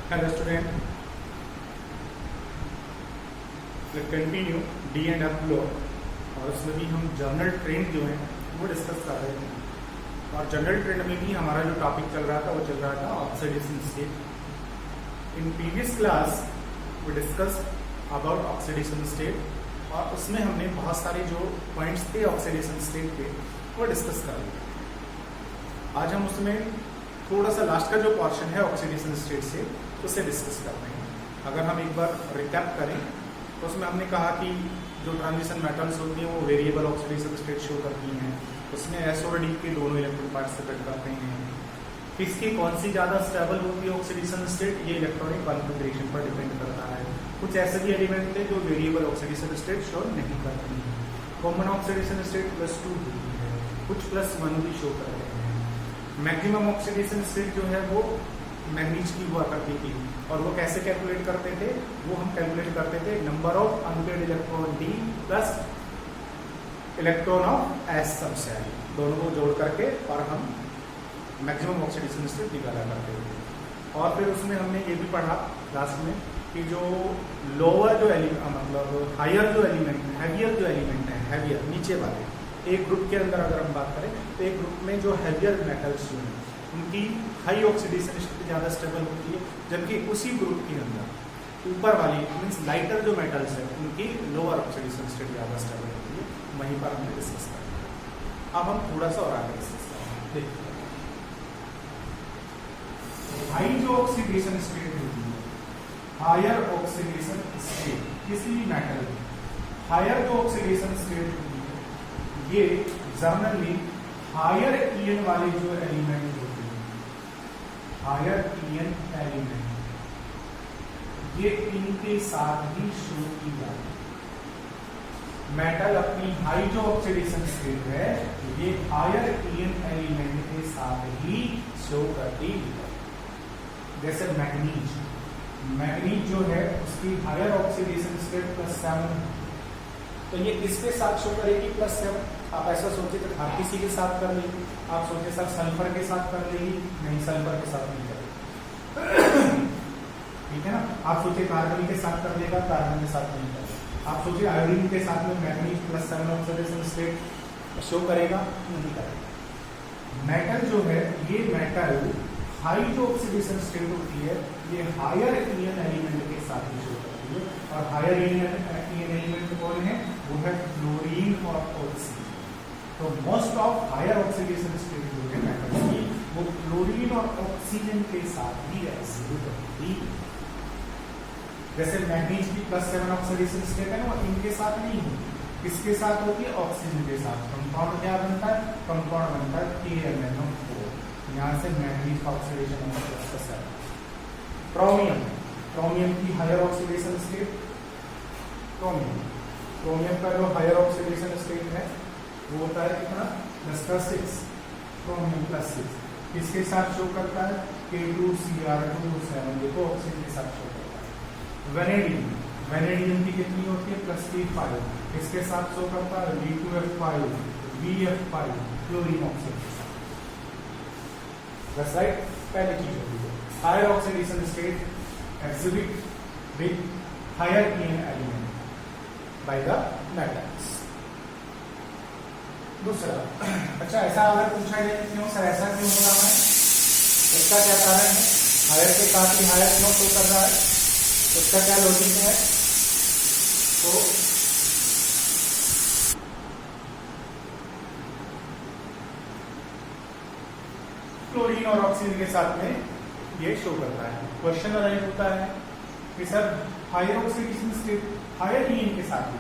Hello student, continue D and F block और उसमें भी हम जनरल ट्रेंड जो है वो डिस्कस कर रहे थे। और जनरल ट्रेंड में भी हमारा जो टॉपिक चल रहा था वो चल रहा था oxidation state. In previous class वो डिस्कस अबाउट ऑक्सीडेशन स्टेट और उसमें हमने बहुत सारे जो पॉइंट्स थे ऑक्सीडेशन स्टेट के वो डिस्कस कर लिए। आज हम उसमें थोड़ा सा लास्ट का जो पोर्शन है ऑक्सीडेशन स्टेट से उसे डिस्कस कर रहे हैं। अगर हम एक बार रिकैप करें तो उसमें हमने कहा कि जो ट्रांजिशन मेटल्स होती हैं वो वेरिएबल ऑक्सीडेशन स्टेट शो करती हैं। उसमें एस और डी के दोनों इलेक्ट्रॉन पार्टिसिपेट करते हैं। किसकी कौन सी ज़्यादा स्टेबल होती है ऑक्सीडेशन स्टेट, ये इलेक्ट्रॉनिक कॉन्फिगरेशन पर डिपेंड करता है। कुछ ऐसे भी एलिमेंट थे जो वेरिएबल ऑक्सीडेशन स्टेट शो नहीं करती हैं। कॉमन ऑक्सीडेशन स्टेट +2 होती है, कुछ +1 भी शो करते हैं। मैक्सिमम ऑक्सीडेशन स्टेट जो है वो मैग्नीज की हुआ करती थी और वो कैसे कैलकुलेट करते थे, वो हम कैलकुलेट करते थे number of unpaired electron D plus electron of S subshell, दोनों को जोड़ करके और हम मैक्सिमम ऑक्सीडेशन स्टेट निकाला करते थे। और फिर उसमें हमने ये भी पढ़ा लास्ट में कि जो लोअर जो एलिमेंट मतलब हायर जो एलिमेंट है, हैवियर जो एलिमेंट है, हैवियर नीचे वाले एक ग्रुप के अंदर अगर हम बात करें तो एक ग्रुप में जो हैवियर मेटल्स जो हैं उनकी हाई ऑक्सीडेशन स्टेट ज़्यादा स्टेबल होती है, जबकि उसी ग्रुप के अंदर ऊपर वाली मीन्स लाइटर जो मेटल्स है उनकी लोअर ऑक्सीडेशन स्टेट ज़्यादा स्टेबल होती है। वहीं पर हमने डिस्कस किया। अब हम थोड़ा सा और आगे डिस्कस करेंगे। देखिए, हाई जो ऑक्सीडेशन स्टेट होती है, हायर ऑक्सीडेशन स्टेट किसी भी मेटल में हायर जो ऑक्सीडेशन स्टेट होती है ये जनरली हायर ईएन वाले जो एलिमेंट होते हैं, हायर ईएन एलिमेंट ये इनके साथ ही शो की जाती है। मेटल अपनी हाई जो ऑक्सीडेशन स्टेट है ये हायर ईएन एलिमेंट के साथ ही शो करती है। जैसे मैग्नीज जो है उसकी हायर ऑक्सीडेशन स्टेट +7, तो ये किसके साथ शो करेगी +7? आप ऐसा सोचे तो हर किसी के साथ कर लेगी, आप सोचे सर सल्फर के साथ कर लेगी, नहीं सल्फर के साथ नहीं करेगी, ठीक है ना। आप सोचे कार्बन के साथ कर लेगा, कार्बन के साथ नहीं करेगा। आप सोचे आयोडीन के साथ में मैग्नीज +7 ऑक्सीडेशन स्टेट शो करेगा, नहीं करेगा। मेटल जो है ये मेटल हाई जो ऑक्सीडेशन स्टेट होती है ये हायर ईएन एलिमेंट के साथ ही शो करती है। और हायर ईएन एलिमेंट कौन है? वो है फ्लोरीन और ऑक्सीजन। तो most of higher oxidation state जो है मेटल की वो फ्लोरीन और ऑक्सीजन के साथ ही एग्जिबिट होती है। जैसे मैग्नीज की +7 ऑक्सीडेशन स्टेट है ना, वो इनके साथ नहीं होती, किसके साथ होती है? ऑक्सीजन के साथ। कंपाउंड क्या बनता है? कंपाउंड बनता है KMnO4। यहाँ से मैग्नीज का ऑक्सीडेशन नंबर +7। क्रोमियम की हायर ऑक्सीडेशन स्टेट, क्रोमियम का जो हायर ऑक्सीडेशन स्टेट है वो होता है कितना? +6, क्रोमियम +6 किसके साथ शो करता है? K2Cr2 देखो ऑक्सीजन के साथ शो करता है। वेनेडियम की कितनी होती है? +3,5 किसके साथ शो करता है? V2F5 VF5 क्लोरीन ऑक्सीजन के साथ। राइट, पहली चीज होती है higher oxidation state exhibit with higher EN element by the metals. दूसरा, अच्छा ऐसा अगर पूछा जाए क्यों सर ऐसा क्यों हो रहा है, इसका क्या कारण है? हायर के साथ ही हायर क्यों शो कर रहा है, उसका क्या लॉजिक है? तो क्लोरीन और ऑक्सीजन के साथ में ये शो करता है। क्वेश्चन अराइज होता है कि sir higher oxidation state higher EN के साथ ही,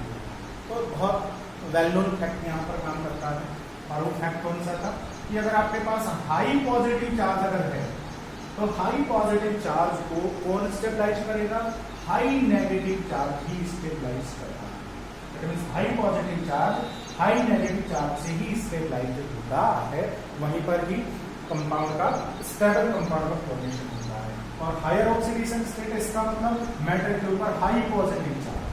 तो बहुत वेल नोन फैक्ट यहाँ पर काम करता है। और वो फैक्ट कौन सा था कि अगर आपके पास हाई पॉजिटिव चार्ज अगर है तो हाई पॉजिटिव चार्ज को कौन स्टेबलाइज करेगा? हाई नेगेटिव चार्ज ही स्टेबलाइज करेगा। That means high positive charge high negative charge से ही स्टेबलाइज होता है, वहीं पर ही कंपाउंड का स्टेबल कंपाउंड का फॉर्मेशन होता है। और हायर ऑक्सीडेशन स्टेट इसका मतलब मेटल के ऊपर हाई पॉजिटिव चार्ज,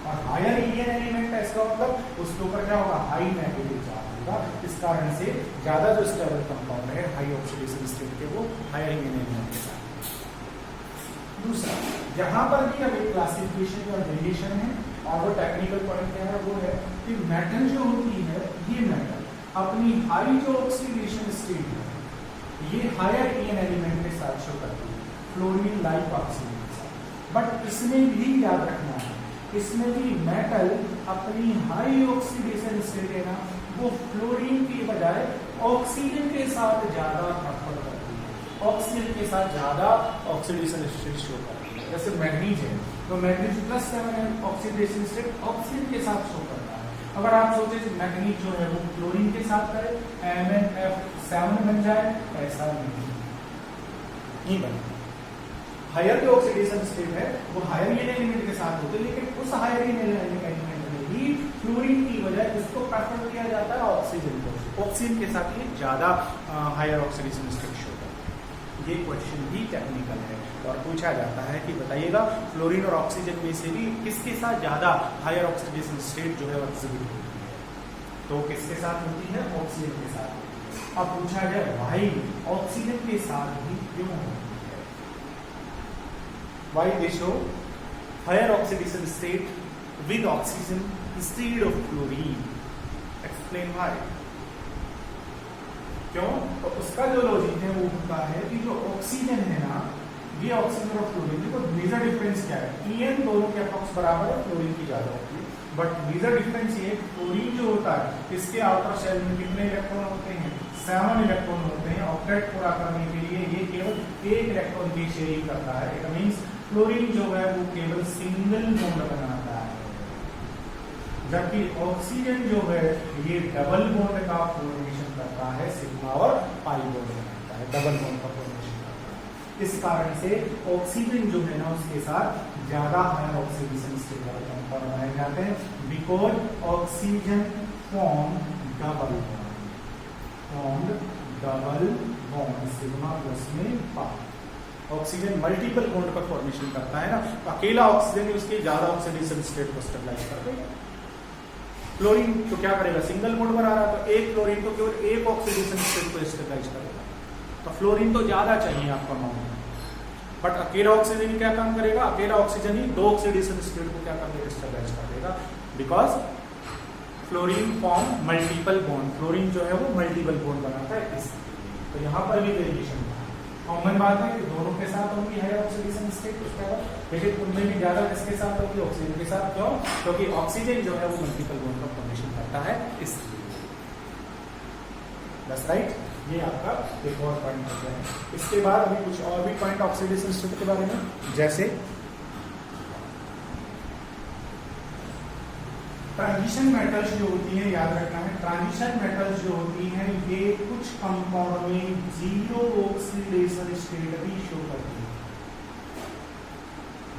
और हायर ईएन एलिमेंट है इसका मतलब उसके ऊपर क्या होगा? हाई नेगेटिव चार्ज होगा। इस कारण से ज्यादा जो स्टेबल कंपाउंड है हाई ऑक्सीडेशन स्टेट के वो हायर ईएन एलिमेंट के साथ। दूसरा, यहाँ पर भी अब एक क्लासिफिकेशन और वेरिएशन है, और वो टेक्निकल पॉइंट क्या है, वो है कि मेटल जो होती है, ये मेटल अपनी हाई जो ऑक्सीडेशन स्टेट है, ये हायर ईएन एलिमेंट के साथ शो करती है, फ्लोरीन लाइक ऑक्सीजन के साथ। बट इसमें भी याद रखना है, इसमें भी मेटल अपनी हाई ऑक्सीडेशन स्टेट है ना, वो फ्लोरीन की बजाय ऑक्सीजन के साथ ज्यादा प्रेफर करती है, ऑक्सीजन के साथ ज्यादा ऑक्सीडेशन स्टेट शो करती है। जैसे मैग्नीज है, तो मैग्नीज +7 है ऑक्सीडेशन स्टेट, ऑक्सीजन के साथ शो करता है। अगर आप सोचे मैग्नीज जो है वो क्लोरीन के साथ करे, MnF7 बन जाए, ऐसा नहीं बने। हायर जो ऑक्सीडेशन स्टेट है वो हायर ईएन एलिमेंट के साथ होते हैं, लेकिन उस हायर ईएन एलिमेंट में भी फ्लोरीन की बजाय इसको प्रेफर किया जाता है ऑक्सीजन को, ऑक्सीजन के साथ ये ज्यादा हायर ऑक्सीडेशन स्टेट शो करता है। ये क्वेश्चन भी टेक्निकल है और पूछा जाता है कि बताइएगा फ्लोरीन और ऑक्सीजन में से भी किसके साथ ज्यादा हायर ऑक्सीडेशन स्टेट जो है वो एग्जिबिट होती है, तो किसके साथ होती है, ऑक्सीजन के साथ। अब पूछा जाए वाई ऑक्सीजन के साथ भी क्यों होती है, why they show higher oxidation state with oxygen instead of fluorine, explain why. क्यों, तो उसका जो लॉजिक है वो होता है कि जो ऑक्सीजन है ना, ये ऑक्सीजन और फ्लोरीन, देखो मेजर डिफरेंस क्या है, ईएन दोनों के अप्रॉक्स बराबर है, फ्लोरीन की ज्यादा होती है, बट मेजर डिफरेंस ये, फ्लोरीन जो होता है इसके आउटर शेल में कितने इलेक्ट्रॉन होते हैं, 7 इलेक्ट्रॉन होते हैं। ऑक्टेट पूरा करने के लिए ये केवल 1 इलेक्ट्रॉन की शेयरिंग करता है। इट मींस फ्लोरीन जो है वो केवल सिंगल बॉन्ड बनाता है, जबकि ऑक्सीजन जो है ये डबल बॉन्ड का फॉर्मेशन करता है, सिग्मा और पाई बॉन्ड बनाता है, डबल बॉन्ड का फॉर्मेशन करता है। इस कारण से ऑक्सीजन जो है ना उसके साथ ज्यादा हायर ऑक्सीडेशन स्टेट वाले कंपाउंड बनाए जाते हैं, because oxygen form double bond sigma plus में पाई। ऑक्सीजन मल्टीपल बॉन्ड का फॉर्मेशन करता है ना, तो अकेला ऑक्सीजन उसके ज्यादा ऑक्सीडेशन स्टेट को स्टेबलाइज कर देगा। फ्लोरीन तो क्या करेगा, सिंगल बॉन्ड बना रहा है, तो एक फ्लोरीन तो केवल एक ऑक्सीडेशन स्टेट को स्टेबलाइज करेगा, तो फ्लोरीन तो ज्यादा चाहिए आपका अमाउंट, बट अकेला ऑक्सीजन क्या काम करेगा, अकेला ऑक्सीजन ही 2 ऑक्सीडेशन स्टेट को क्या कर देगा, स्टेबलाइज कर देगा, because fluorine form multiple bond, fluorine जो है वो मल्टीपल बॉन्ड बनाता है इसलिए। तो यहाँ पर भी वेरिएशन कॉमन बात है कि दोनों के साथ होगी हायर ऑक्सीडेशन स्टेट, उसके बाद लेकिन उनमें भी ज्यादा किसके साथ होगी, ऑक्सीजन के साथ। क्यों, क्योंकि ऑक्सीजन जो है वो मल्टीपल बॉन्ड का फॉर्मेशन करता है इसलिए। दैट्स राइट, ये आपका एक और पॉइंट हो गया है। इसके बाद अभी कुछ और भी पॉइंट ऑक्सीडेशन स्टेट के बारे में, जैसे ट्रांजिशन मेटल्स जो होती हैं, याद रखना है ट्रांजिशन मेटल्स जो होती हैं ये कुछ कंपाउंड में 0 ऑक्सीडेशन स्टेट भी शो करती है,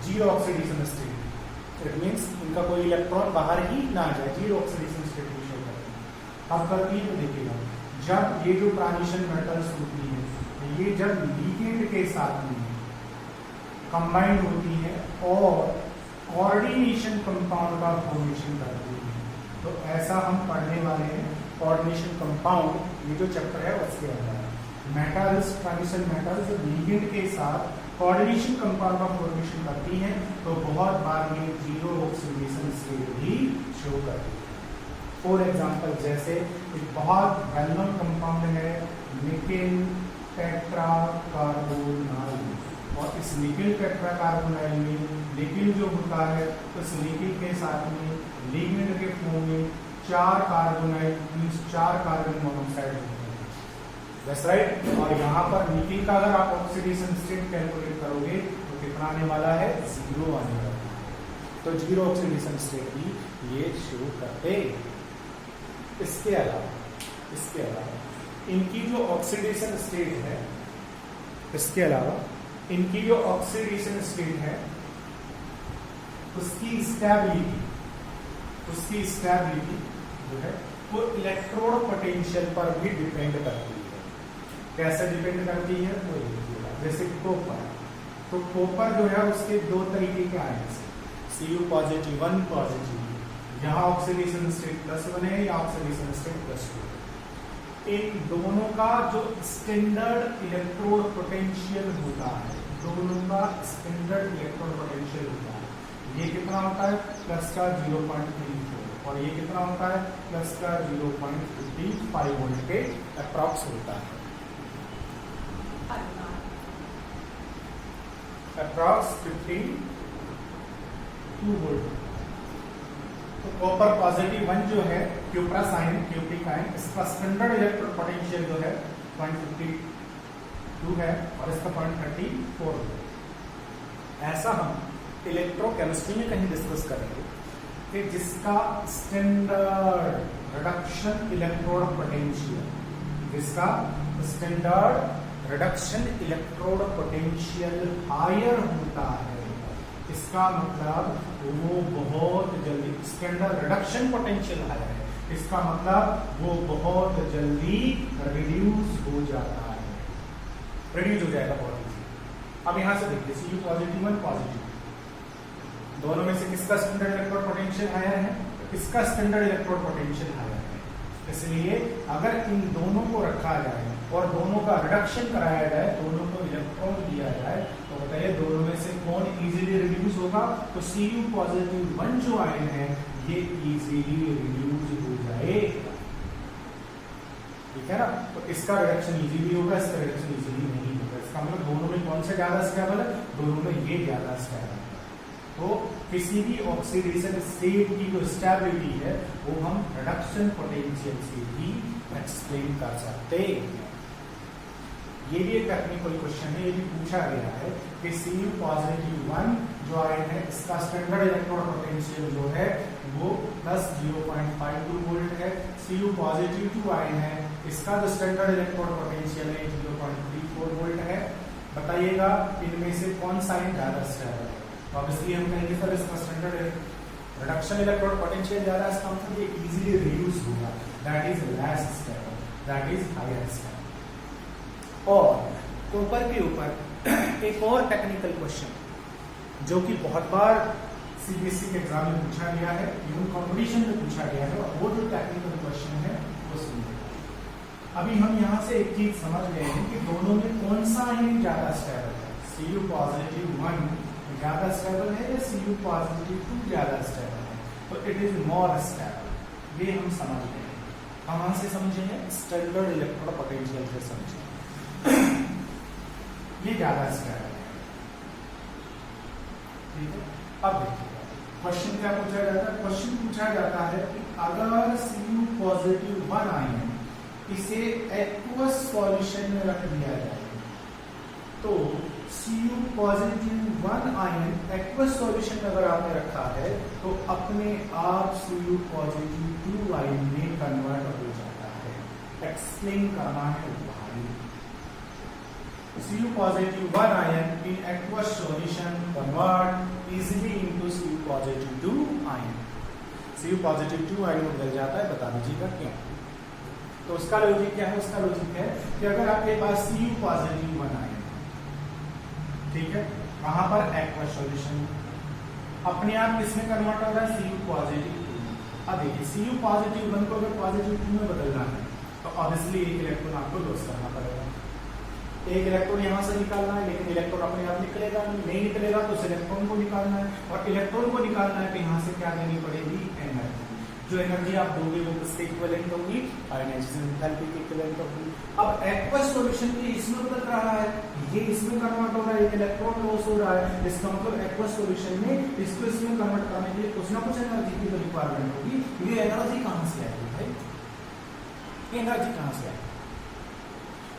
0 ऑक्सीडेशन स्टेट। इट मींस इनका कोई इलेक्ट्रॉन बाहर ही ना जाए, 0 ऑक्सीडेशन स्टेट भी शो करती है। अब करती है तो देखिएगा, जब ये जो ट्रांजिशन मेटल्स होती है ये जब लिगेंड के साथ में कंबाइंड होती है और कोऑर्डिनेशन कंपाउंड का फॉर्मेशन करती है, तो ऐसा हम पढ़ने वाले हैं कोऑर्डिनेशन कंपाउंड, ये जो चैप्टर है उसके अंदर मेटल्स, ट्रांजिशन मेटल्स जो लिगेंड के साथ कोऑर्डिनेशन कंपाउंड का फॉर्मेशन करती हैं, तो बहुत बार ये 0 ऑक्सीडेशन स्टेट भी शो करती है। फॉर एग्जांपल, जैसे एक बहुत वेल नोन कंपाउंड है निकेल टेट्राकार्बोनाइल, और इस निकेल टेट्राकार्बोनाइल में निकेल जो होता है उस निकेल के साथ में लिगेंड के फॉर्म में 4 कार्बोनाइल मींस 4 कार्बन मोनोऑक्साइड होते हैं। That's right. और यहाँ पर निकेल का अगर आप ऑक्सीडेशन स्टेट कैलकुलेट करोगे तो कितना आने वाला है, 0 आने वाला है। तो 0 ऑक्सीडेशन स्टेट भी ये शो करते। इसके अलावा इनकी जो ऑक्सीडेशन स्टेट है, इसके अलावा इनकी जो ऑक्सीडेशन स्टेट है उसकी स्टेबिलिटी जो है वो इलेक्ट्रोड पोटेंशियल पर भी डिपेंड करती है। कैसे डिपेंड करती है, वो जैसे कॉपर, तो कॉपर जो है उसके 2 तरीके के आए, Cu पॉजिटिव 1 पॉजिटिव, यहाँ ऑक्सीडेशन स्टेट +1 है या ऑक्सीडेशन स्टेट +2। इन दोनों का जो स्टैंडर्ड इलेक्ट्रोड पोटेंशियल होता है दोनों का स्टैंडर्ड इलेक्ट्रॉन पोटेंशियल होता है। ये कितना होता है? प्लस का 0.34 और ये कितना होता है? प्लस का 0.55 वोल्ट के अप्रॉक्स होता है, अप्रॉक्स 52 वोल्ट। तो कॉपर पॉजिटिव 1 जो है क्यूप्रस आयन, क्यूप्रिक आयन, इसका स्टैंडर्ड इलेक्ट्रॉन पोटेंशियल जो है 0.52 है और इसका 0.34 है। ऐसा हम इलेक्ट्रोकेमिस्ट्री में कहीं डिस्कस करेंगे कि जिसका स्टैंडर्ड रिडक्शन इलेक्ट्रोड पोटेंशियल, जिसका standard reduction electrode potential higher होता है, इसका मतलब वो बहुत जल्दी, स्टैंडर्ड रिडक्शन पोटेंशियल हायर है, इसका मतलब वो बहुत जल्दी रिड्यूस हो जाता है, रिड्यूस हो जाएगा बहुत जल्दी। अब यहां से देखिए Cu पॉजिटिव 1 पॉजिटिव, दोनों में से किसका स्टैंडर्ड इलेक्ट्रोड पोटेंशियल हायर है? इसका स्टैंडर्ड इलेक्ट्रोड पोटेंशियल हायर है। इसलिए अगर इन दोनों को रखा जाए और दोनों का रिडक्शन कराया जाए, दोनों को इलेक्ट्रॉन दिया जाए, तो बताइए दोनों में से कौन इजीली रिड्यूस होगा? तो Cu पॉजिटिव 1 जो आयन है ये इजीली रिड्यूस हो जाएगा, ठीक है ना। तो इसका रिडक्शन इजीली होगा, इसका रिडक्शन इजीली नहीं होगा। इसका मतलब दोनों में कौन सा ज्यादा स्टेबल है? दोनों में ये ज्यादा स्टेबल है। तो किसी भी ऑक्सीडेशन स्टेट की जो स्टेबिलिटी है वो हम रिडक्शन पोटेंशियल से भी एक्सप्लेन कर सकते हैं। ये भी एक टेक्निकल क्वेश्चन है, ये भी पूछा गया है कि Cu पॉजिटिव 1 जो आयन है इसका स्टैंडर्ड इलेक्ट्रोड पोटेंशियल जो है वो प्लस 0.52 वोल्ट है। Cu पॉजिटिव 2 आयन है, इसका जो स्टैंडर्ड इलेक्ट्रोड पोटेंशियल है 0.34 वोल्ट है। बताइएगा इनमें से कौन सा आयन ज्यादा स्टेबल है? ऑब्वियसली हम कहेंगे सर इसका स्टैंडर्ड रिडक्शन इलेक्ट्रोड पोटेंशियल ज्यादा है, इसका मतलब ये इजीली रिड्यूस होगा, that is less stable, that is higher stable. और कॉपर के ऊपर एक और टेक्निकल क्वेश्चन जो कि बहुत बार सीबीएसई के एग्जाम में पूछा गया है, इवन कॉम्पिटिशन में पूछा गया है, और वो जो टेक्निकल क्वेश्चन है वो सुनिए। अभी हम यहाँ से एक चीज समझ गए हैं कि दोनों में कौन सा आयन ज्यादा स्टेबल है। Cu पॉजिटिव 1 ज्यादा स्टेबल है या Cu पॉजिटिव 2 ज्यादा स्टेबल है? तो इट इज मोर स्टेबल, ये हम समझ गए। कहां से समझेंगे? स्टैंडर्ड इलेक्ट्रोड पोटेंशियल से समझेंगे। ये ज्यादा स्टेबल है, ठीक है। अब देखिए क्वेश्चन क्या पूछा जाता है? क्वेश्चन पूछा जाता है कि अगर Cu पॉजिटिव 1 आयन इसे एक्वस सॉल्यूशन में रख दिया जाए तो Cu positive 1 ion aqueous solution में अगर आपने रखा है तो अपने आप Cu पॉजिटिव 2 आयन में कन्वर्ट हो जाता है। एक्सप्लेन करना है भाई। Cu positive 1 ion in aqueous solution convert easily into Cu positive 2 ion. Cu positive 2 ion बदल जाता है, बता दीजिएगा क्यों? तो उसका लॉजिक क्या है? उसका लॉजिक है कि अगर आपके पास Cu positive 1 ion, ठीक है, वहां पर aqueous solution अपने आप किसमें कन्वर्ट हो रहा है? Cu positive 2 में। अब देखिए Cu positive 1 को अगर positive 2 में बदलना है तो ऑब्वियसली एक इलेक्ट्रॉन आपको लॉस करना पड़ेगा। एक इलेक्ट्रॉन यहां से निकालना है, लेकिन इलेक्ट्रॉन अपने आप निकलेगा नहीं निकलेगा, तो उस इलेक्ट्रॉन को निकालना है, और इलेक्ट्रॉन को निकालना है तो यहां से क्या देनी पड़ेगी? एनर्जी। जो एनर्जी आप दोगे वो किसके इक्विवेलेंट होगी? आयनाइजेशन एंथैल्पी के इक्विवेलेंट होगी। अब एक्वस सॉल्यूशन की इसमें बदल रहा है, ये इसमें कन्वर्ट हो रहा है, एक इलेक्ट्रॉन लॉस हो रहा है, इसका मतलब एक्वस सॉल्यूशन में इसको इसमें कन्वर्ट करने के लिए कुछ ना कुछ एनर्जी की तो रिक्वायरमेंट होगी। ये एनर्जी कहां से आएगी भाई? ये एनर्जी कहां से आएगी?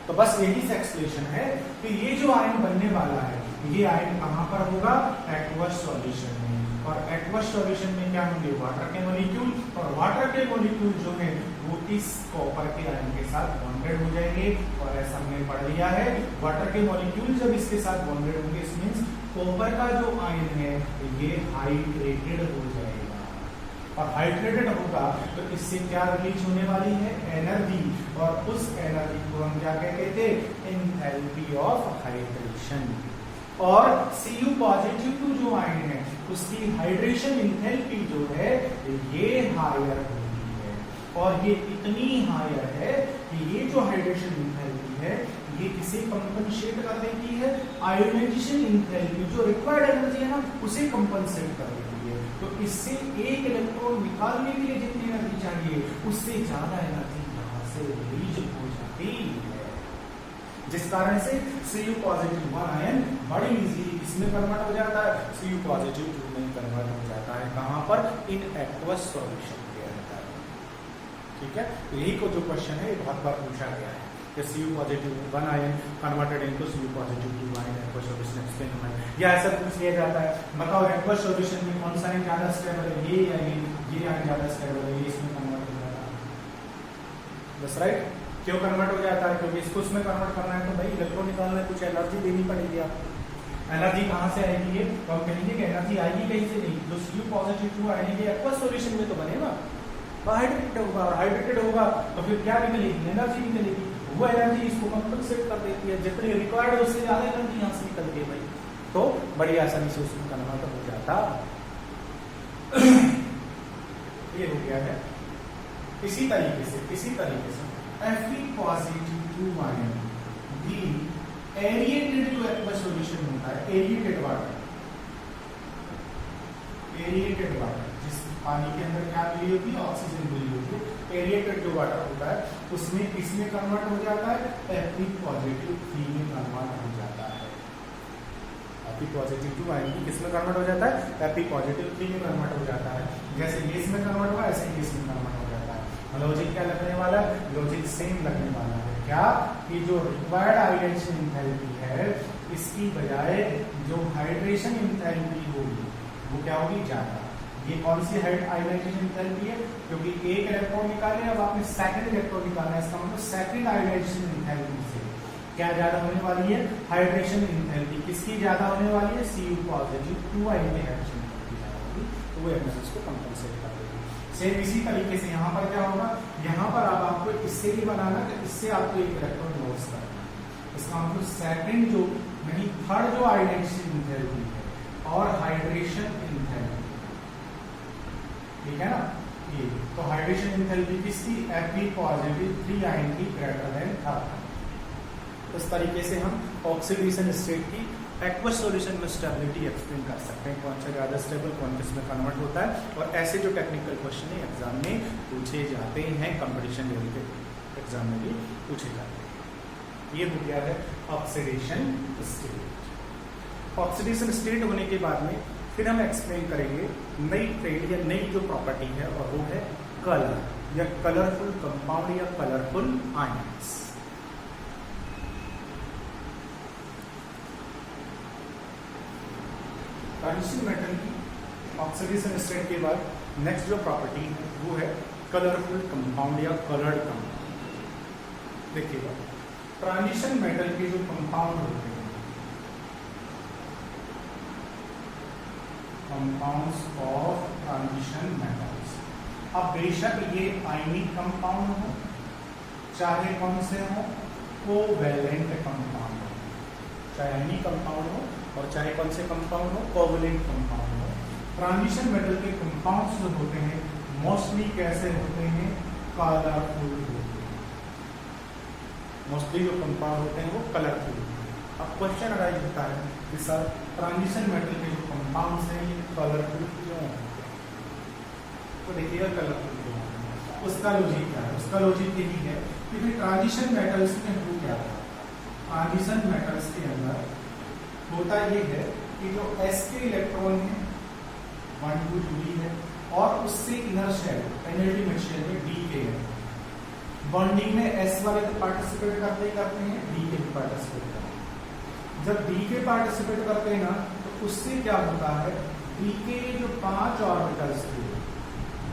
तो बस यही से एक्सप्लेनेशन है कि ये जो आयन बनने वाला है ये आयन कहां पर होगा? एक्वस सॉल्यूशन में। और एक्वस सॉल्यूशन में क्या होंगे? वाटर के मॉलिक्यूल, और वाटर के मॉलिक्यूल जो है वो इस कॉपर के आयन के साथ बॉन्डेड हो जाएंगे। और ऐसा हमने पढ़ लिया है, वाटर के मॉलिक्यूल जब इसके साथ बॉन्डेड होंगे इट मींस कॉपर का जो आयन है ये हाइड्रेटेड हो जाएगा, और हाइड्रेटेड होगा तो इससे क्या रिलीज होने वाली है? एनर्जी। और उस एनर्जी को हम क्या कहते थे? Enthalpy of hydration. और Cu पॉजिटिव 2 जो आयन है उसकी हाइड्रेशन एंथैल्पी जो है ये हायर होती है, और ये इतनी हायर है कि ये जो हाइड्रेशन एंथैल्पी है ये किसे कंपनसेट कर देती है, आयोनाइजेशन एंथैल्पी, जो रिक्वायर्ड एनर्जी है ना उसे कंपनसेट कर देती है। तो इससे एक इलेक्ट्रॉन निकालने के लिए जितनी एनर्जी चाहिए उससे ज्यादा एनर्जी यहाँ से रिलीज हो जाती है, जिस कारण से Cu पॉजिटिव आयन बड़ी इजीली इसमें कन्वर्ट हो जाता है, Cu पॉजिटिव में कन्वर्ट हो जाता है। कहां पर? इन एक्वस सॉल्यूशन के अंदर। ठीक है, तो यही को जो क्वेश्चन है ये बहुत बार पूछा गया है कि Cu positive 1 ion converted into Cu positive 2 ion aqueous solution explain होना है, या ऐसा पूछ लिया जाता है बताओ एक्वस सॉल्यूशन में कौन सा आयन ज्यादा स्टेबल है, ये या ये आयन ज्यादा स्टेबल है, ये इसमें कन्वर्ट हो जाता है। बस राइट। क्यों कन्वर्ट हो जाता है? क्योंकि इसको उसमें कन्वर्ट करना है तो भाई इलेक्ट्रॉन निकालने कुछ एनर्जी देनी पड़ेगी आपको। एनर्जी कहाँ से आएगी? तो हम कहेंगे कि एनर्जी आएगी कहीं से नहीं, जो Cu पॉजिटिव 2 आएंगे एक्वस सॉल्यूशन में तो बनेगा, हाइड्रेटेड होगा, और हाइड्रेटेड होगा तो फिर क्या निकलेगी? एनर्जी निकलेगी। वो एनर्जी इसको कंपनसेट कर देती है, जितनी रिक्वायर्ड है उससे ज्यादा एनर्जी यहाँ से निकलती है भाई, तो बड़ी आसानी से उसमें कन्वर्ट हो जाता। ये हो गया है। इसी तरीके से Fe पॉजिटिव 2 आयन भी एरिएटेड जो एक्वस सॉल्यूशन होता है, एरिएटेड वाटर जिस पानी के अंदर क्या मिली होती है? ऑक्सीजन मिली होती है। एरिएटेड जो वाटर होता है उसमें किसमें कन्वर्ट हो जाता है? Fe पॉजिटिव 3 में कन्वर्ट हो जाता है। Fe पॉजिटिव 2 आयन किसमें कन्वर्ट हो जाता है? Fe पॉजिटिव 3 में कन्वर्ट हो जाता है। जैसे ये इसमें कन्वर्ट हुआ ऐसे ही इसमें कन्वर्ट हो जाता है। लॉजिक क्या लगने वाला है? लॉजिक सेम लगने वाला है। क्या? कि जो रिक्वायर्ड आयोनाइजेशन एंथैल्पी है इसकी बजाय जो हाइड्रेशन एंथैल्पी होगी वो क्या होगी? ज्यादा। ये कौन सी आयोनाइजेशन एंथैल्पी है? क्योंकि एक इलेक्ट्रॉन निकाले, अब आपने सेकंड इलेक्ट्रॉन निकालना है, इसका मतलब सेकंड आयोनाइजेशन एंथैल्पी से क्या ज्यादा होने वाली है? Hydration enthalpy. किसकी ज्यादा होने वाली है? Cu पॉजिटिव 2 आयन की हाइड्रेशन एंथैल्पी ज्यादा होगी, तो वो एनर्जी को कंपनसेट कर देगी। सेम इसी तरीके से यहाँ पर क्या होगा? यहाँ पर अब आपको इससे ही बनाना है, इससे आपको एक इलेक्ट्रॉन लॉस करना है। इसका मतलब सेकंड जो नहीं थर्ड जो आयोनाइजेशन एंथैल्पी है और हाइड्रेशन एंथैल्पी, ठीक है ना? ये तो हाइड्रेशन एंथैल्पी किसकी? Fe पॉजिटिव 3 आयन की ग्रेटर देन था। इस तरीके से हम ऑक्सीडेशन स्टेट की एक्वस सॉल्यूशन में स्टेबिलिटी एक्सप्लेन कर सकते हैं, कौन सा ज्यादा स्टेबल, कौन किसमें कन्वर्ट होता है, और ऐसे जो टेक्निकल क्वेश्चन है एग्जाम में पूछे जाते हैं, कंपटीशन लेवल के एग्जाम में भी पूछे जाते हैं। ये हो गया है ऑक्सीडेशन स्टेट। ऑक्सीडेशन स्टेट होने के बाद में फिर हम एक्सप्लेन करेंगे नई ट्रेड या नई जो प्रॉपर्टी है, और वो है कलर या कलरफुल कंपाउंड या कलरफुल आयंस। ट्रांजिशन मेटल की ऑक्सीडेशन स्टेट के बाद नेक्स्ट जो प्रॉपर्टी है वो है कलरफुल कंपाउंड या कलर्ड कंपाउंड। देखिएगा, ट्रांजिशन मेटल के जो कंपाउंड होते हैं, कंपाउंड्स ऑफ ट्रांजिशन मेटल्स, अब बेशक ये आयनिक कंपाउंड हो चाहे कौन से हो, कोवैलेंट कंपाउंड हो, चाहे आयनिक कंपाउंड हो और चाहे कौन से कंपाउंड हो, कोवैलेंट कंपाउंड हो। ट्रांजिशन मेटल के कंपाउंड्स जो होते हैं मोस्टली कैसे होते हैं? कलरफुल होते हैं। मोस्टली जो कंपाउंड होते हैं वो कलरफुल होते हैं। अब क्वेश्चन अराइज होता है कि सर ट्रांजिशन मेटल के जो कंपाउंड्स हैं ये कलरफुल क्यों होते हैं? तो देखिएगा कलरफुल क्यों होते हैं, उसका लॉजिक क्या है? उसका लॉजिक यही है कि भाई ट्रांजिशन मेटल्स में हो क्या है? ट्रांजिशन मेटल्स के अंदर होता ये है कि जो s के इलेक्ट्रॉन है 1 2 दूरी है और उससे इनर शेल पेनिट्रेटिंग शेल में d के है। बॉन्डिंग में s वाले तो पार्टिसिपेट करते हैं, d के भी पार्टिसिपेट करते हैं। जब d के पार्टिसिपेट करते हैं ना तो उससे क्या होता है? d के जो 5 ऑर्बिटल्स थे,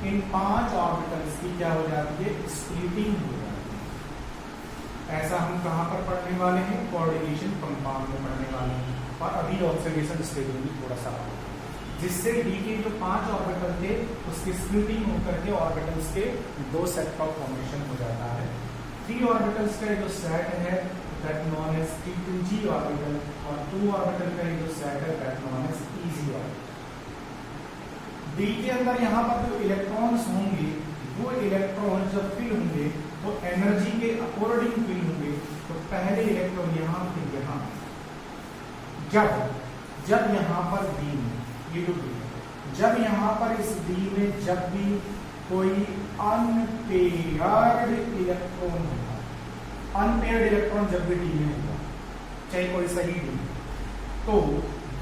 इन 5 ऑर्बिटल्स की क्या हो जाती है? स्प्लिटिंग हो जाती है। ऐसा हम कहाँ पर पढ़ने वाले हैं? कोऑर्डिनेशन कंपाउंड में पढ़ने वाले हैं, और अभी ऑक्सीडेशन स्टेज में थोड़ा सा, जिससे डी के जो 5 ऑर्बिटल थे उसकी स्प्लिटिंग होकर के ऑर्बिटल्स के 2 सेट का फॉर्मेशन हो जाता है। 3 ऑर्बिटल्स का जो सेट है that known as T2G orbital, और 2 ऑर्बिटल का जो सेट है that known as EG orbital. D के अंदर यहाँ पर जो इलेक्ट्रॉन्स होंगे वो इलेक्ट्रॉन जब फिल होंगे तो एनर्जी के अकॉर्डिंग फिल होंगे, तो पहले इलेक्ट्रॉन यहाँ फिर यहाँ, जब यहाँ पर डी में, ये जो डी है, जब यहाँ पर इस डी में जब भी कोई अनपेयर्ड इलेक्ट्रॉन होगा, अनपेयर्ड इलेक्ट्रॉन जब भी डी में होगा, चाहे कोई सही डी, तो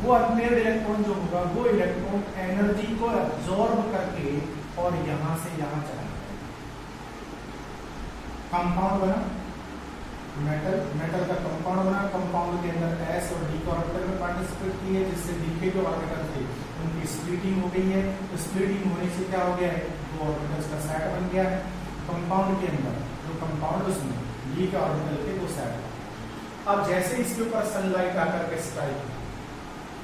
वो अनपेयर्ड इलेक्ट्रॉन जो होगा वो इलेक्ट्रॉन एनर्जी को एब्जॉर्ब करके और यहां से यहां चला जाएगा। कंपाउंड बना, मेटल का कंपाउंड बना, कंपाउंड के अंदर एस और डी का ऑर्बिटल में पार्टिसिपेट की है, जिससे डी के जो ऑर्बिटल थे उनकी स्प्लिटिंग हो गई है। तो स्प्लिटिंग होने से क्या हो गया है, दो ऑर्बिटल्स का सेट बन गया है। कंपाउंड के अंदर जो कंपाउंड उसमें डी के ऑर्बिटल के दो सेट। अब जैसे इसके ऊपर सनलाइट आकर के स्ट्राइक,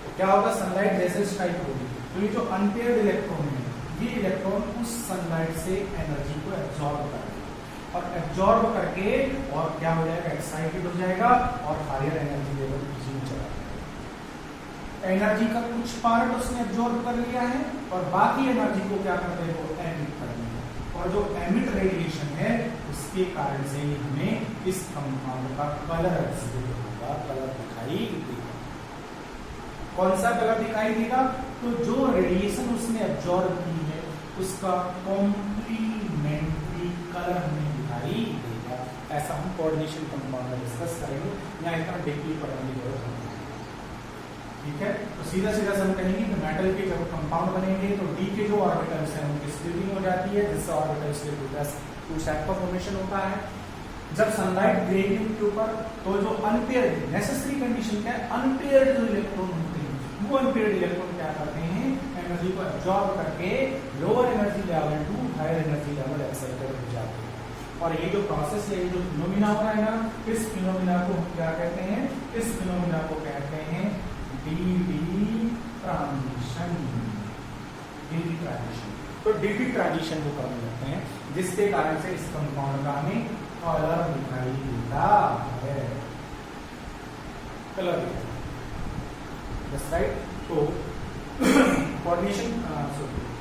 तो क्या होगा, सनलाइट जैसे स्ट्राइक होगी तो ये जो अनपेयर्ड इलेक्ट्रॉन है, ये इलेक्ट्रॉन उस सनलाइट से एनर्जी को एब्जॉर्ब करेगा और एब्जॉर्ब करके और क्या हो जाएगा, एक्साइटेड हो जाएगा और हायर एनर्जी लेवल में चला जाएगा। एनर्जी का कुछ पार्ट उसने एब्जॉर्ब कर लिया है और बाकी एनर्जी को क्या करते हैं, वो एमिट कर दिया। और जो एमिट रेडिएशन है उसके कारण से ही हमें इस कंपाउंड का कलर एग्जिबिट होगा, कलर दिखाई देगा। कौन सा कलर दिखाई देगा, तो जो रेडिएशन उसने एब्जॉर्ब की है उसका कॉम्प्लीमेंट्री कलर हमें दिखाई देगा। ऐसा हम कोऑर्डिनेशन कंपाउंड में डिस्कस करेंगे, यहाँ इतना डीपली पढ़ने की जरूरत नहीं है। ठीक है, तो सीधा सीधा हम कहेंगे कि मेटल के जब कंपाउंड बनेंगे तो डी के जो ऑर्बिटल्स हैं उनकी स्प्लिटिंग हो जाती है, जिससे ऑर्बिटल्स के टू सेट का फॉर्मेशन होता है। जब सनलाइट गिरेगी उनके ऊपर तो जो अनपेयर्ड, नेसेसरी कंडीशन क्या है, अनपेयर्ड जो इलेक्ट्रॉन होते हैं वो अनपेयर्ड इलेक्ट्रॉन क्या करते हैं, एनर्जी को एब्जॉर्ब करके lower energy level to higher energy level excited हो जाते हैं। और ये जो प्रोसेस है, ये जो फिनोमिना हो रहा है ना, इस फिनोमिना को हम क्या कहते हैं, इस फिनोमिना को कहते हैं डी ट्रांजिशन। डी ट्रांजिशन, तो डी ट्रांजिशन को करने लगते हैं, जिसके कारण से इस कंपाउंड का हमें कलर दिखाई देता है। Colour right. तो कोऑर्डिनेशन,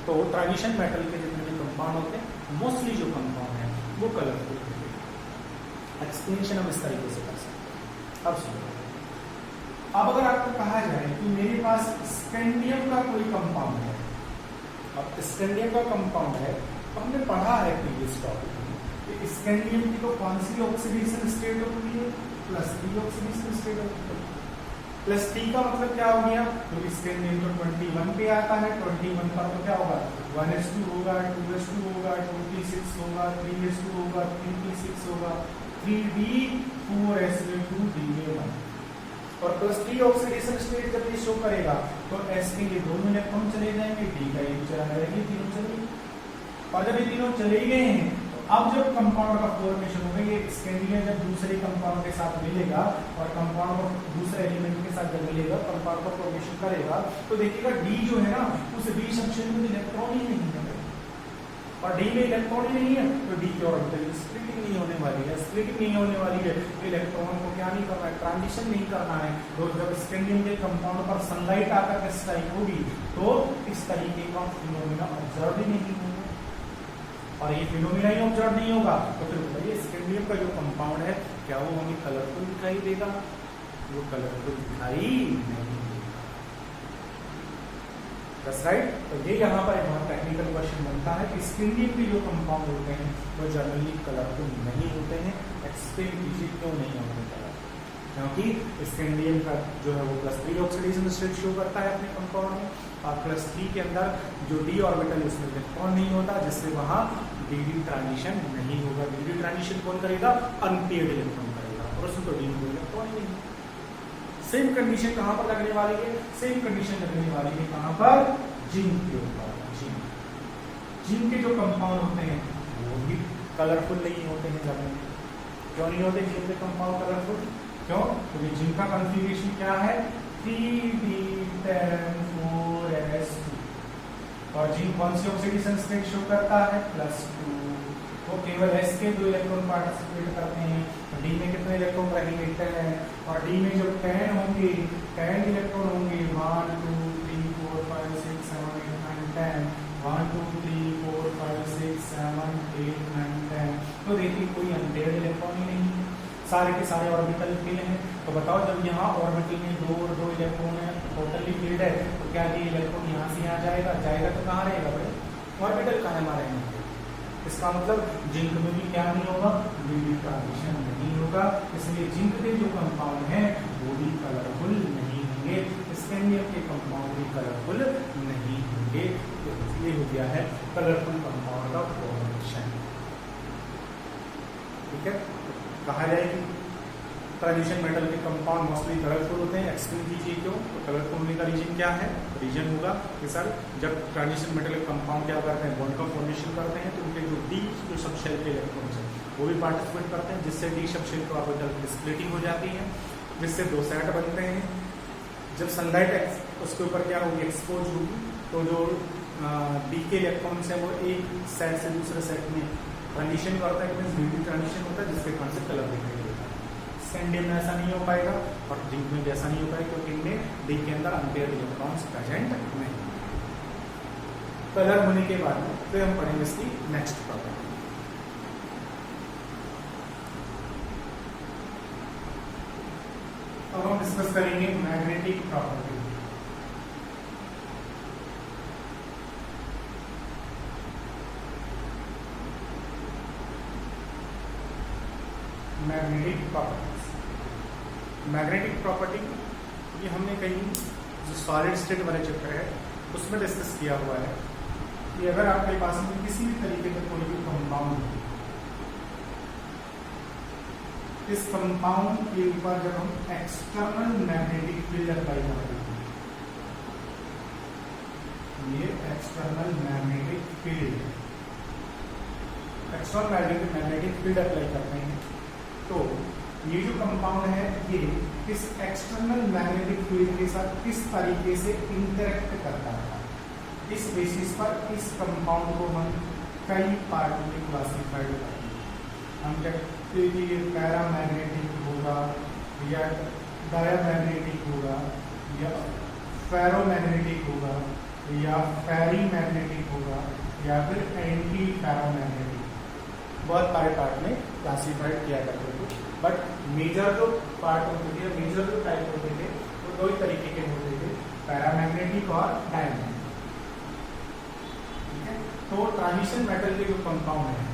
तो ट्रांजिशन मेटल के जितने भी कंपाउंड होते हैं, मोस्टली जो कंपाउंड है वो कलरफुल होते हैं। एक्सप्लेनेशन हम इस तरीके से कर सकते हैं। अब सुनो, अब अगर आपको कहा जाए कि मेरे पास स्कैंडियम का कोई कंपाउंड है, अब स्कैंडियम का कंपाउंड है तो हमने पढ़ा है प्रीवियस टॉपिक में, स्कैंडियम की तो कौन सी ऑक्सीडेशन स्टेट होती है, +3 ऑक्सीडेशन स्टेट होती है। +3 का मतलब क्या हो गया, क्योंकि स्कैंडियम तो 21 पे आता है, 21 पर तो क्या होगा, 1s2 होगा, 2s2 होगा, 26 होगा, 3s2 होगा, 3p6 होगा, 3d 4s2d1। और +3 ऑक्सीडेशन स्टेट जब ये शो करेगा तो s के ये दोनों इलेक्ट्रॉन चले जाएंगे, d का ये चला जाएगा, तीनों चलेंगे। और जब ये तीनों चले गए हैं, अब जब कंपाउंड का फॉर्मेशन होगा, ये स्कैंडियम जब दूसरे कंपाउंड के साथ मिलेगा और कंपाउंड दूसरे एलिमेंट के साथ जब मिलेगा, कंपाउंड का फॉर्मेशन करेगा, तो देखिएगा डी जो है ना, उस डी सेक्शन में इलेक्ट्रॉन ही नहीं है और डी में इलेक्ट्रॉन ही नहीं है, तो डी की ऑर्बिटल स्प्लिटिंग नहीं होने वाली है। स्प्लिटिंग नहीं होने वाली है, इलेक्ट्रॉन को क्या नहीं करना है, ट्रांजिशन नहीं करना है। तो जब स्कैंडियम के कंपाउंड पर सनलाइट आकर के स्ट्राइक होगी तो इस तरीके का फिनोमिना ऑब्जर्व ही नहीं होगा। और ये फिनोमिना ही ऑब्जर्व नहीं होगा तो फिर बताइए स्कैंडियम का जो कंपाउंड है क्या वो हमें कलरफुल दिखाई देगा, वो कलरफुल दिखाई नहीं देगा। That's right. तो ये यहाँ पर एक बहुत टेक्निकल क्वेश्चन बनता है कि स्कैंडियम के जो कंपाउंड होते हैं वो जनरली कलरफुल नहीं होते हैं। एक्सप्लेन कीजिए क्यों नहीं होते कलर, क्योंकि स्कैंडियम का जो है वो +3 ऑक्सीडेशन स्टेट शो करता है अपने कंपाउंड में, और +3 के अंदर जो डी ऑर्बिटल उसमें इलेक्ट्रॉन नहीं होता, जिससे वहां डी ट्रांजिशन नहीं होगा। डी ट्रांजिशन कौन करेगा, अनपेयर्ड इलेक्ट्रॉन करेगा, और उसमें तो डी में इलेक्ट्रॉन ही नहीं। सेम कंडीशन कहां पर लगने वाली है, सेम कंडीशन लगने वाली है कहां पर, जिंक के ऊपर। जिंक के जो कंपाउंड होते हैं वो भी कलरफुल नहीं होते हैं जनरली। क्यों नहीं होते जिंक के कंपाउंड कलरफुल, क्यों, क्योंकि जिंक का कॉन्फ़िगरेशन क्या है, 3d10 4s2, और जिंक कौन सी ऑक्सीडेशन स्टेट शो करता है, +2। वो केवल s के 2 इलेक्ट्रॉन पार्टिसिपेट करते हैं, तो डी में कितने इलेक्ट्रॉन रहेंगे, 10, और डी में जो 10 होंगे, 10 इलेक्ट्रॉन होंगे, 1 2 3 4 5 6 7 8 9 10, 1 2 3 4 5 6 7 8 9 10। तो देखिए कोई अनपेयर्ड इलेक्ट्रॉन ही नहीं है। सारे के सारे ऑर्बिटल फिल हैं। तो बताओ जब यहाँ ऑर्बिटल में दो और दो इलेक्ट्रॉन है, टोटली फील्ड है, तो क्या ये इलेक्ट्रॉन यहाँ से यहाँ जाएगा, जाएगा तो कहाँ रहेगा भाई, ऑर्बिटल कहाँ मारेंगे। इसका मतलब जिंक में भी क्या नहीं होगा, डी ट्रांजिशन नहीं होगा, इसलिए जिंक के जो कंपाउंड है वो भी कलरफुल नहीं होंगे, स्कैंडियम के कंपाउंड भी कलरफुल नहीं होंगे। तो ये हो गया है कलरफुल कंपाउंड का फॉर्मेशन। ठीक है, कहा जाए कि ट्रांजिशन मेटल के कंपाउंड मोस्टली कलरफुल होते हैं। एक्सप्लेन कीजिए क्यों। तो कलरफुल होने का रीजन क्या है, रीजन होगा कि सर जब ट्रांजिशन मेटल के कंपाउंड क्या करते हैं, बॉन्ड का फॉर्मेशन करते हैं, तो उनके जो डी जो सब शेल के इलेक्ट्रॉन्स हैं वो भी पार्टिसिपेट करते हैं, जिससे डी सब शेल को ऑर्बिटल स्प्लिटिंग हो जाती है, जिससे दो सेट बनते हैं। जब सनलाइट उसके ऊपर क्या होगी, एक्सपोज होगी, तो जो डी के इलेक्ट्रॉन्स है वो एक सेट से दूसरे सेट में ट्रांजिशन करता है, मीन्स ट्रांजिशन होता है, जिसके कारण से कलर दिखाई देता है। स्कैंडियम में ऐसा नहीं हो पाएगा और जिंक में भी ऐसा नहीं हो पाएगा, क्योंकि इनमें डी के अंदर अनपेयर्ड इलेक्ट्रॉन्स प्रेजेंट नहीं। कलर होने के बाद फिर हम पढ़ेंगे इसकी नेक्स्ट प्रॉपर्टी। अब हम डिस्कस करेंगे magnetic property. Magnetic properties, magnetic property ये हमने कहीं जो सॉलिड स्टेट वाले चैप्टर है उसमें डिस्कस किया हुआ है कि अगर आपके पास में किसी भी तरीके का कोई भी कंपाउंड है, इस कंपाउंड के ऊपर जब हम एक्सटर्नल मैग्नेटिक फील्ड अप्लाई करते हैं, ये external magnetic field, external magnetic field apply करते हैं, तो ये जो कंपाउंड है ये इस एक्सटर्नल मैग्नेटिक फील्ड के साथ किस तरीके से इंटरेक्ट करता है, इस बेसिस पर इस कंपाउंड को हम कई पार्ट में क्लासिफाइड करते हैं। हम कहते हैं कि ये पैरामैग्नेटिक होगा या डायामैग्नेटिक होगा या फेरोमैग्नेटिक होगा या फेरीमैग्नेटिक होगा या फिर एंटी पैरामैग्नेटिक, बहुत सारे पार्ट में क्लासिफाइड किया करते थे। बट मेजर जो पार्ट होते थे, मेजर जो टाइप होते थे वो दो ही तरीके के होते थे, पैरामैग्नेटिक और डायमैग्नेटिक। ठीक है, तो ट्रांजिशन मेटल के जो कंपाउंड है,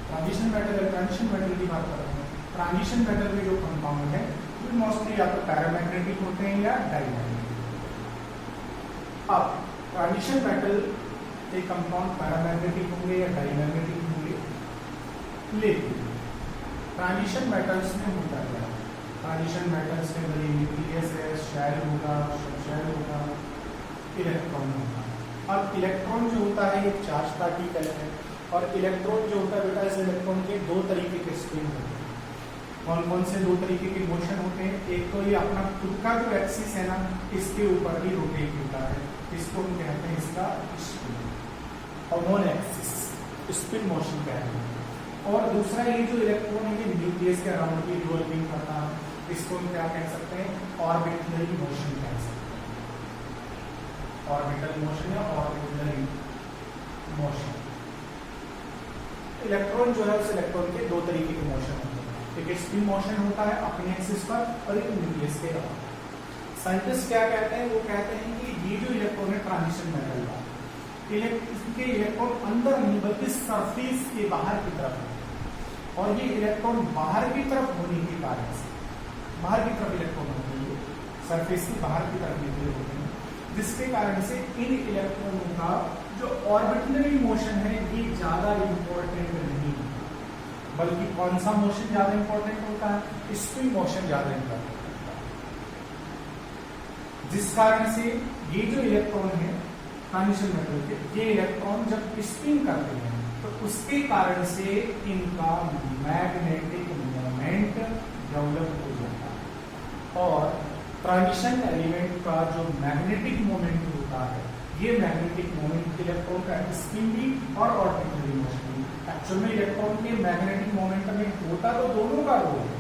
ट्रांजिशन मेटल की बात करते हैं, ट्रांजिशन मेटल के जो कंपाउंड है वो मोस्टली या तो पैरामैग्नेटिक होते हैं या डायमैग्नेटिक। अब ट्रांजिशन मेटल के कंपाउंड पैरामैग्नेटिक होंगे या डायमैग्नेटिक होंगे, लेकिन ट्रांजिशन मेटल्स में होता क्या है, ट्रांजिशन मेटल्स के अंदर न्यूक्लियस है, शेल होगा, सबशेल होगा, इलेक्ट्रॉन होगा। अब इलेक्ट्रॉन जो होता है एक चार्ज पार्टिकल है, और इलेक्ट्रॉन जो होता है बेटा, इस इलेक्ट्रॉन के दो तरीके के स्पिन होते हैं। कौन कौन से दो तरीके के मोशन होते हैं, एक तो ये अपना खुद का जो एक्सिस है ना, इसके ऊपर ही रोटेट होता है, इसको हम कहते हैं इसका स्पिन, और एक्सिस स्पिन मोशन कहते हैं। और दूसरा ये जो इलेक्ट्रॉन है ये न्यूक्लियस के अराउंड भी रिवॉल्विंग करता है, इसको हम क्या कह सकते हैं, ऑर्बिटल मोशन कह सकते हैं, ऑर्बिटल मोशन या ऑर्बिटल मोशन। इलेक्ट्रॉन जो है उस इलेक्ट्रॉन के दो तरीके के मोशन होते हैं, एक स्पिन मोशन होता है अपने एक्सिस पर और एक न्यूक्लियस के अराउंड। साइंटिस्ट क्या कहते हैं, वो कहते हैं कि ये जो इलेक्ट्रॉन है ट्रांजिशन मेटल का, इसके इलेक्ट्रॉन अंदर नहीं बल्कि सरफेस के बाहर की तरफ है, और ये इलेक्ट्रॉन बाहर की तरफ होने के कारण से, बाहर की तरफ इलेक्ट्रॉन होते हैं, सरफेस की बाहर की तरफ निकले होते हैं, जिसके कारण से इन इलेक्ट्रॉनों का जो ऑर्बिटल मोशन है ये ज्यादा इंपॉर्टेंट नहीं है, बल्कि कौन सा मोशन ज्यादा इंपॉर्टेंट होता है, स्पिन मोशन ज्यादा इंपॉर्टेंट होता है, जिस कारण से ये जो इलेक्ट्रॉन है ट्रांजिशन मेटल के, ये इलेक्ट्रॉन जब स्पिन करते हैं तो उसके कारण से इनका मैग्नेटिक मोमेंट डेवलप हो जाता है, और ट्रांजिशन एलिमेंट का जो मैग्नेटिक मोमेंट होता है, ये मैग्नेटिक मोमेंट इलेक्ट्रॉन का स्पिन भी और ऑर्बिटल मोशन भी, एक्चुअल में इलेक्ट्रॉन के मैग्नेटिक मोमेंट में होता तो दोनों का रोल है,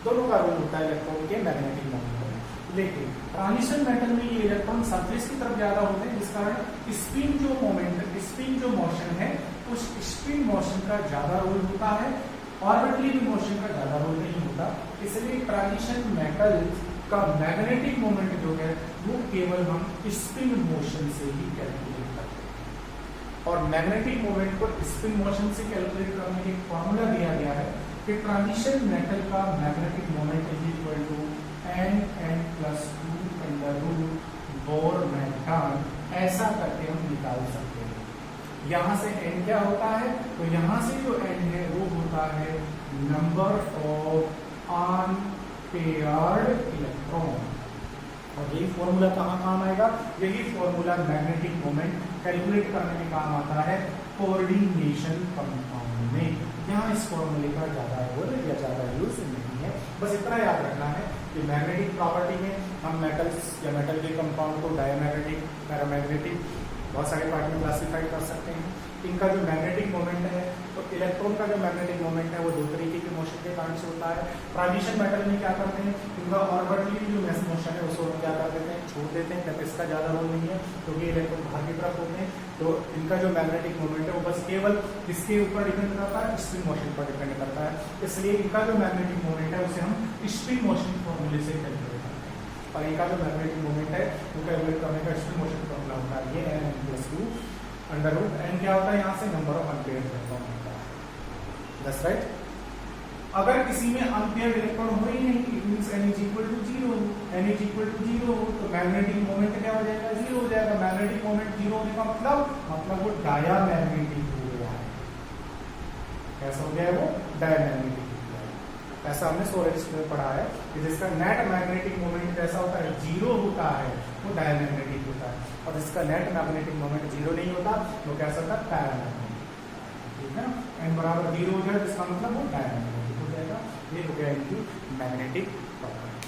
दोनों का रोल होता है इलेक्ट्रॉन के मैग्नेटिक मोमेंट में, लेकिन ट्रांजिशन मेटल में ये इलेक्ट्रॉन सरफेस की तरफ ज्यादा होते हैं, जिस कारण स्पिन जो मोमेंट, स्पिन जो मोशन है, उस स्पिन मोशन का ज्यादा रोल होता है ऑर्बिटली भी मोशन का ज्यादा रोल नहीं होता, इसलिए ट्रांजिशन मेटल का मैग्नेटिक मोमेंट जो है वो केवल हम स्पिन मोशन से ही कैलकुलेट करते हैं। और मैग्नेटिक मोमेंट को स्पिन मोशन से कैलकुलेट करने के फॉर्मूला दिया गया है कि ट्रांजिशन मेटल का magnetic moment is equal to n+2 Bohr magneton, ऐसा करके हम निकाल सकते हैं। यहाँ से n क्या होता है, तो यहाँ से जो n है वो होता है नंबर ऑफ अनपेयर्ड इलेक्ट्रॉन। और यही फॉर्मूला कहाँ काम आएगा, यही फॉर्मूला मैग्नेटिक मोमेंट कैलकुलेट करने में काम आता है कोऑर्डिनेशन कंपाउंड में। यहाँ इस फॉर्मूले का ज्यादा रोल या ज्यादा यूज नहीं है, बस इतना याद रखना है कि मैग्नेटिक प्रॉपर्टी में हम मेटल्स या मेटल के कंपाउंड को डायमैग्नेटिक, पैरामैग्नेटिक बहुत सारे पार्ट में क्लासिफाई कर सकते हैं। इनका जो मैग्नेटिक मोमेंट है, तो इलेक्ट्रॉन का जो मैग्नेटिक मोमेंट है वो दो तरीके के मोशन के कारण से होता है। ट्रांजिशन मेटल में क्या करते हैं, इनका ऑर्बिटली जो मैस मोशन है उसको क्या कर देते हैं, छोड़ देते हैं, तब इसका ज्यादा रोल नहीं है क्योंकि इलेक्ट्रॉन बाहर की तरफ होते हैं। तो इनका जो मैग्नेटिक मोमेंट है वो बस केवल इसके ऊपर डिपेंड करता है, स्पिन मोशन पर डिपेंड करता है। इसलिए इनका जो मैग्नेटिक मोमेंट है उसे हम स्पिन मोशन फॉर्मूले से कैलकुलेट करते हैं, और इनका जो मैग्नेटिक मोमेंट है वो कैलकुलेट करने का स्पिन मोशन फॉर्मूला होता है ये n+2 अंडर रूट n क्या होता है, यहाँ से नंबर ऑफ अनपेयर्ड इलेक्ट्रॉन होता है। That's right. अगर किसी में अनपेयर्ड इलेक्ट्रॉन हो ही नहीं, it means n is equal to 0, n is equal to 0, तो मैग्नेटिक मोमेंट क्या हो जाएगा, 0 हो जाएगा। मैग्नेटिक मोमेंट 0 होने का मतलब वो डायमैग्नेटिक हो गया है। कैसा हो गया है वो, डायमैग्नेटिक हो गया है। ऐसा हमने सोलर में पढ़ा है कि जिसका नेट मैग्नेटिक मोमेंट कैसा होता है, 0 होता है, वो डायमैग्नेटिक होता है। और जिसका नेट मैग्नेटिक मोमेंट 0 नहीं होता वो कैसा होता है, पैरामैग्नेटिक। ठीक है ना, n बराबर 0 हो जाए जिसका मतलब वो डायमैग्नेटिक हो जाएगा। ये हो गया इनकी मैग्नेटिक प्रॉपर्टी।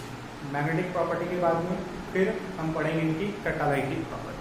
मैग्नेटिक प्रॉपर्टी के बाद में फिर हम पढ़ेंगे इनकी कैटालाइटिक प्रॉपर्टी।